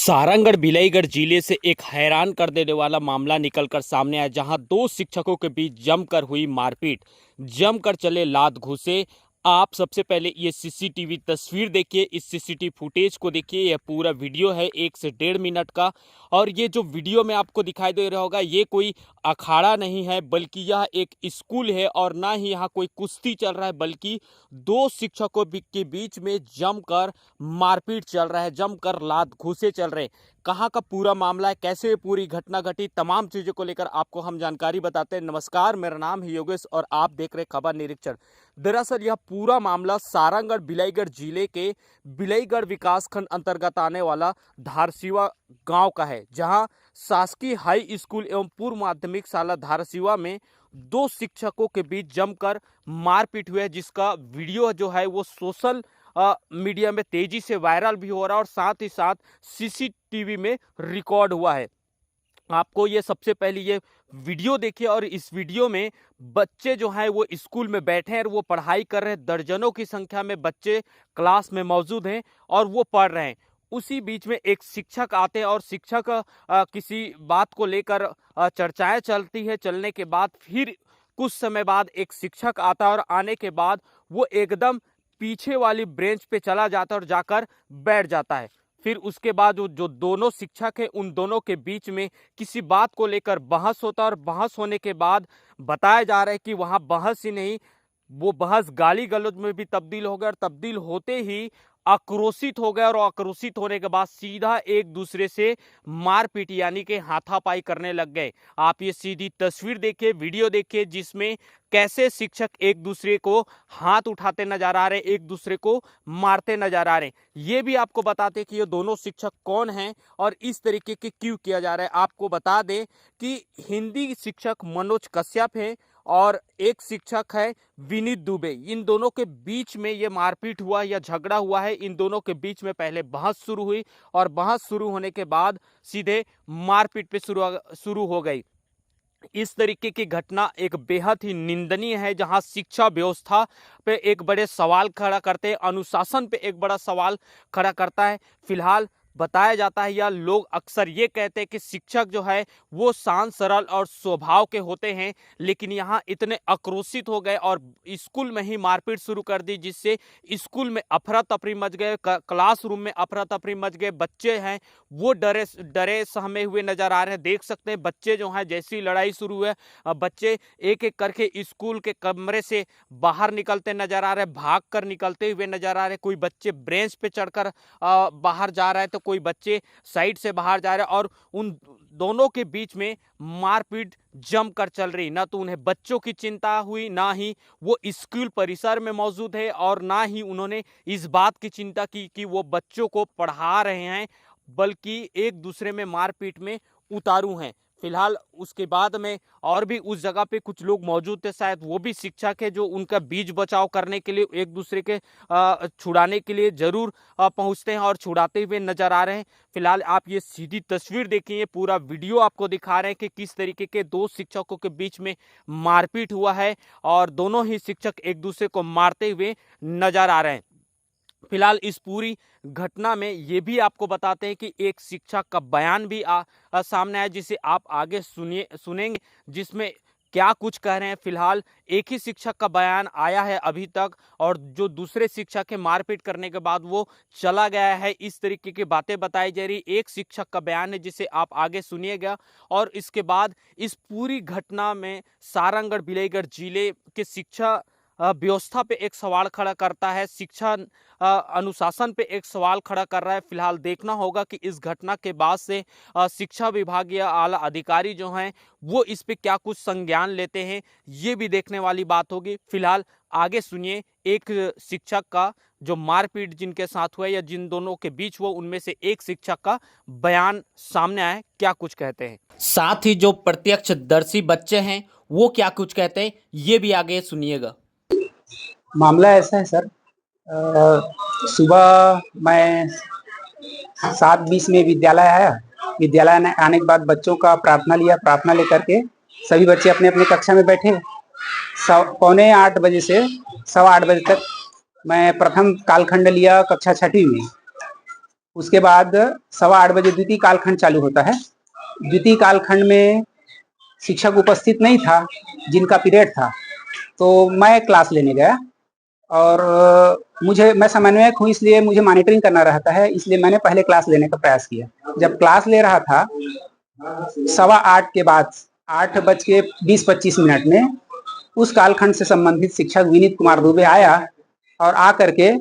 सारंगढ़ बिलाईगढ़ जिले से एक हैरान कर देने वाला मामला निकलकर सामने आया, जहां दो शिक्षकों के बीच जमकर हुई मारपीट, जमकर चले लात घूंसे। आप सबसे पहले ये सीसीटीवी तस्वीर देखिए, इस सीसीटीवी फुटेज को देखिए। यह पूरा वीडियो है 1 से 1.5 मिनट का। और ये जो वीडियो में आपको दिखाई दे रहा होगा, ये कोई अखाड़ा नहीं है, बल्कि यह एक स्कूल है। और ना ही यहाँ कोई कुश्ती चल रहा है, बल्कि दो शिक्षकों के बीच में जमकर मारपीट चल रहा है, जमकर लात घूंसे चल रहे हैं। कहाँ का पूरा मामला है, कैसे ये पूरी घटना घटी, तमाम चीज़ों को लेकर आपको हम जानकारी बताते हैं। नमस्कार, मेरा नाम है योगेश और आप देख रहे खबर निरीक्षण। दरअसल यह पूरा मामला सारंगढ़ बिलाईगढ़ जिले के बिलाईगढ़ विकासखंड अंतर्गत आने वाला धारसीवा गांव का है, जहां शासकीय हाई स्कूल एवं पूर्व माध्यमिक शाला धारसीवा में दो शिक्षकों के बीच जमकर मारपीट हुई है, जिसका वीडियो जो है वो सोशल मीडिया में तेजी से वायरल भी हो रहा है और साथ ही साथ सीसीटीवी में रिकॉर्ड हुआ है। आपको ये सबसे पहले ये वीडियो देखिए, और इस वीडियो में बच्चे जो हैं वो स्कूल में बैठे हैं और वो पढ़ाई कर रहे हैं। दर्जनों की संख्या में बच्चे क्लास में मौजूद हैं और वो पढ़ रहे हैं। उसी बीच में एक शिक्षक आते हैं और शिक्षक किसी बात को लेकर चर्चाएं चलती है। चलने के बाद फिर कुछ समय बाद एक शिक्षक आता है और आने के बाद वो एकदम पीछे वाली ब्रेंच पे चला जाता है और जाकर बैठ जाता है। फिर उसके बाद जो दोनों शिक्षक हैं, उन दोनों के बीच में किसी बात को लेकर बहस होता है। और बहस होने के बाद बताया जा रहा है कि वहां बहस ही नहीं, वो बहस गाली गलौज में भी तब्दील हो गया। और तब्दील होते ही आक्रोशित हो गए, और आक्रोशित होने के बाद सीधा एक दूसरे से मारपीट यानी कि हाथापाई करने लग गए। आप ये सीधी तस्वीर देखिए, वीडियो देखिए, जिसमें कैसे शिक्षक एक दूसरे को हाथ उठाते नजर आ रहे हैं, एक दूसरे को मारते नजर आ रहे हैं। ये भी आपको बताते कि ये दोनों शिक्षक कौन हैं और इस तरीके के क्यों किया जा रहा है। आपको बता दें कि हिंदी शिक्षक मनोज कश्यप हैं और एक शिक्षक है विनीत दुबे। इन दोनों के बीच में ये मारपीट हुआ या झगड़ा हुआ है। इन दोनों के बीच में पहले बहस शुरू हुई और बहस शुरू होने के बाद सीधे मारपीट पे शुरू हो गई। इस तरीके की घटना एक बेहद ही निंदनीय है, जहां शिक्षा व्यवस्था पे एक बड़े सवाल खड़ा करते हैं, अनुशासन पे एक बड़ा सवाल खड़ा करता है। फिलहाल बताया जाता है या लोग अक्सर ये कहते हैं कि शिक्षक जो है वो शांत सरल और स्वभाव के होते हैं, लेकिन यहाँ इतने आक्रोशित हो गए और स्कूल में ही मारपीट शुरू कर दी, जिससे स्कूल में अफरा तफरी मच गए, क्लासरूम में अफरा तफरी मच गए। बच्चे हैं वो डरे डरे सहमे हुए नजर आ रहे हैं। देख सकते हैं बच्चे जो हैं, जैसी लड़ाई शुरू है बच्चे एक एक करके स्कूल के कमरे से बाहर निकलते नजर आ रहे हैं, भाग कर निकलते हुए नजर आ रहे हैं। कोई बच्चे ब्रेंच पे चढ़कर बाहर जा रहा है, तो कोई बच्चे साइड से बाहर जा रहे हैं। और उन दोनों के बीच में मारपीट जमकर चल रही। ना तो उन्हें बच्चों की चिंता हुई, ना ही वो स्कूल परिसर में मौजूद है, और ना ही उन्होंने इस बात की चिंता की कि वो बच्चों को पढ़ा रहे हैं, बल्कि एक दूसरे में मारपीट में उतारू हैं। फिलहाल उसके बाद में और भी उस जगह पे कुछ लोग मौजूद थे, शायद वो भी शिक्षक है, जो उनका बीच बचाव करने के लिए एक दूसरे के छुड़ाने के लिए जरूर पहुंचते हैं और छुड़ाते हुए नजर आ रहे हैं। फिलहाल आप ये सीधी तस्वीर देखिए, पूरा वीडियो आपको दिखा रहे हैं कि किस तरीके के दो शिक्षकों के बीच में मारपीट हुआ है और दोनों ही शिक्षक एक दूसरे को मारते हुए नजर आ रहे हैं। फिलहाल इस पूरी घटना में ये भी आपको बताते हैं कि एक शिक्षक का बयान भी सामने आया, जिसे आप आगे सुनेंगे, जिसमें क्या कुछ कह रहे हैं। फिलहाल एक ही शिक्षक का बयान आया है अभी तक, और जो दूसरे शिक्षक है मारपीट करने के बाद वो चला गया है, इस तरीके की बातें बताई जा रही। एक शिक्षक का बयान है जिसे आप आगे सुनिएगा। और इसके बाद इस पूरी घटना में सारंगढ़ बिलाईगढ़ जिले के शिक्षा व्यवस्था पे एक सवाल खड़ा करता है, शिक्षा अनुशासन पे एक सवाल खड़ा कर रहा है। फिलहाल देखना होगा कि इस घटना के बाद से शिक्षा विभाग या आला अधिकारी जो हैं वो इस पे क्या कुछ संज्ञान लेते हैं, ये भी देखने वाली बात होगी। फिलहाल आगे सुनिए एक शिक्षक का, जो मारपीट जिनके साथ हुआ या जिन दोनों के बीच हुआ, उनमें से एक शिक्षक का बयान सामने आया, क्या कुछ कहते हैं। साथ ही जो प्रत्यक्षदर्शी बच्चे हैं वो क्या कुछ कहते हैं, ये भी आगे सुनिएगा। मामला ऐसा है सर, सुबह मैं 7:20 में विद्यालय आया। विद्यालय आने के बाद बच्चों का प्रार्थना लिया। प्रार्थना लेकर के सभी बच्चे अपने अपने कक्षा में बैठे। 7:45 बजे से 8:15 बजे तक मैं प्रथम कालखंड लिया कक्षा छठी में। उसके बाद 8:15 द्वितीय कालखंड चालू होता है। द्वितीय कालखंड में शिक्षक उपस्थित नहीं था जिनका पीरियड था, तो मैं क्लास लेने गया और मैं समन्वयक हूँ इसलिए मुझे मॉनिटरिंग करना रहता है, इसलिए मैंने पहले क्लास लेने का प्रयास किया। जब क्लास ले रहा था 8:15 के बाद 8:20-25 में उस कालखंड से संबंधित शिक्षक विनीत कुमार दुबे आया और आ करके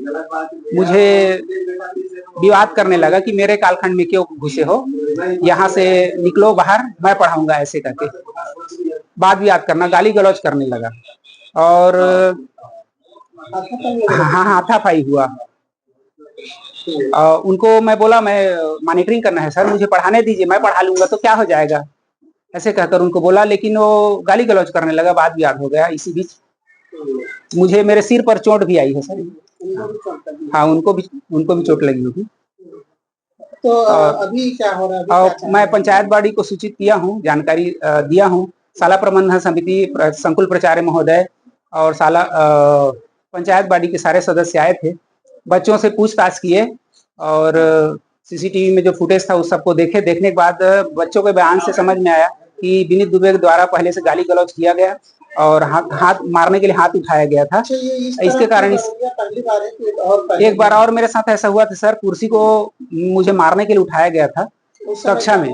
मुझे विवाद करने लगा कि मेरे कालखंड में क्यों घुसे हो, यहाँ से निकलो बाहर, मैं पढ़ाऊंगा, ऐसे करके वाद विवाद करना, गाली गलौज करने लगा और हाँ हाथापाई हुआ। उनको मैं बोला मैं मॉनिटरिंग करना है सर, मुझे पढ़ाने दीजिए, मैं पढ़ा लूंगा तो क्या हो जाएगा, ऐसे कहकर उनको बोला, लेकिन वो गाली गलौज करने लगा, वाद विवाद हो गया। इसी बीच मुझे मेरे सिर पर चोट भी आई है सर। हाँ, उनको भी चोट लगी होगी। तो अभी क्या हो रहा है? और मैं पंचायत बॉडी को सूचित किया हूँ, जानकारी दिया हूँ। शाला प्रबंधन समिति, संकुल प्राचार्य महोदय और शाला पंचायत बॉडी के सारे सदस्य आए थे, बच्चों से पूछताछ किए और सीसीटीवी में जो फुटेज था उस सबको देखे। देखने के बाद बच्चों के बयान से समझ में आया कि विनीत दुबे द्वारा पहले से गाली गलौज किया गया और हाथ मारने के लिए हाथ उठाया गया था। इसके कारण एक बार और मेरे साथ ऐसा हुआ था सर, कुर्सी को मुझे मारने के लिए उठाया गया था कक्षा में।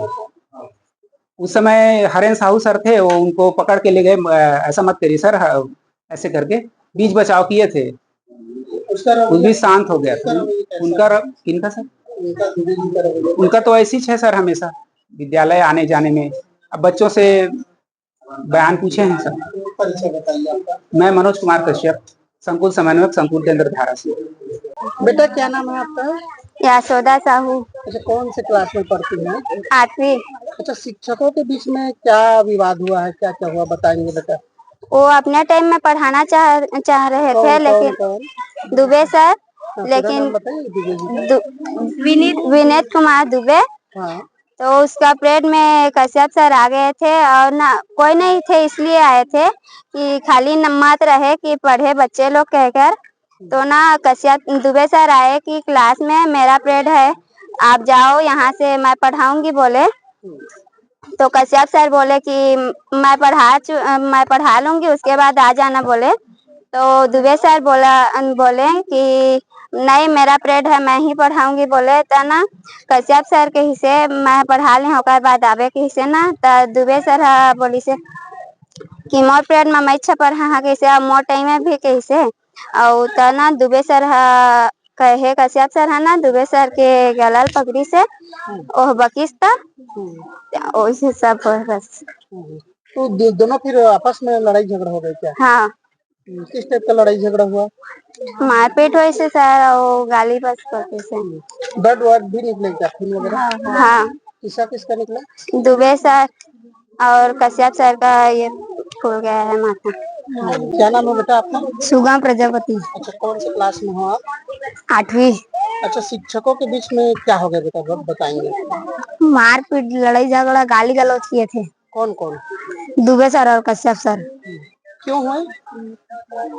उस समय हरेन साहू सर थे, वो उनको पकड़ के ले गए, ऐसा मत करिए सर, ऐसे करके बीच बचाव किए थे। उस भी शांत हो गया था उनका। किनका सर? उनका तो ऐसी है सर, हमेशा विद्यालय आने जाने में। अब बच्चों से बयान पूछे हैं सर। परिचय बताइए आपका। मैं मनोज कुमार कश्यप, संकुल समन्वयक, संकुल केंद्र धारा से। बेटा क्या नाम है आपका? यशोदा साहू, अच्छा, कौन से क्लास में पढ़ती हैं? 8वीं। अच्छा, शिक्षकों के बीच में क्या विवाद हुआ है, क्या क्या हुआ, बताएंगे बेटा? वो अपने टाइम में पढ़ाना चाह रहे थे, लेकिन दुबे सर, लेकिन विनीत कुमार दुबे, हाँ। तो उसका पीरियड में कश्यप सर आ गए थे और ना कोई नहीं थे, इसलिए आए थे कि खाली नम्मत रहे कि पढ़े बच्चे लोग कहकर। तो ना कश्यप दुबे सर आए कि क्लास में मेरा पीरियड है, आप जाओ यहाँ से, मैं पढ़ाऊंगी बोले। तो कश्यप सर बोले कि मैं पढ़ा लूंगी, उसके बाद आ जाना बोले। तो दुबे सर बोले कि नहीं, मेरा पीरियड है, मैं ही पढ़ाऊंगी बोले। तो ना कश्यप सर के हिस्से मैं पढ़ा ली, होकर बाद आवे के हिस्से ना, तो दुबे सर बोली से कि मोर पीरियड में मैं अच्छा पढ़ा कैसे, मोर टाइम में भी कैसे। और तो ना दुबे सर कहे कश्यप सर है ना, दुबे सर के गलाल पगड़ी से ओह बकिस था, वैसे सब बस। तो दोनों फिर आपस में लड़ाई झगड़ा हो गया क्या? हाँ। किस टाइप का लड़ाई झगड़ा हुआ? मारपीट हुई से सर, और गाली बस करते से। ब्लड वर्ड भी निकले क्या, खून वगैरह? हाँ। किसका निकला? दुबे सर और कश्यप सर का ये फूल गया है माथा। क्या नाम है बेटा आपका? सुगम प्रजापति। अच्छा, कौन से क्लास में हो आप? 8वीं। अच्छा, शिक्षकों के बीच में क्या हो गया बेटा, बताएंगे? मारपीट, लड़ाई झगड़ा, गाली गलौज किए थे। कौन कौन? दुबे सर और कश्यप सर। क्यों हुआ?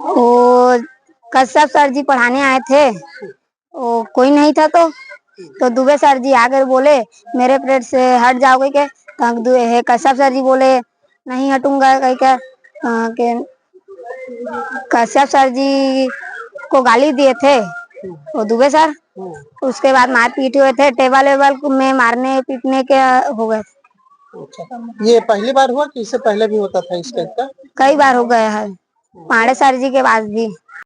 वो कश्यप सर जी पढ़ाने आए थे, वो कोई नहीं था, तो दुबे सर जी आकर बोले मेरे पीरियड से हट जाओगे क्या? तो कश्यप सर जी बोले नहीं हटूंगा कह के कश्यप सर जी को गाली दिए थे वो दुबे सर। उसके बाद मारपीट हुए थे, टेबल वेबल में मारने पीटने के हो गए। अच्छा, ये पहली बार हुआ कि इससे पहले भी होता था इस टाइप का? कई बार हो गया है, पांडे सर जी के पास भी।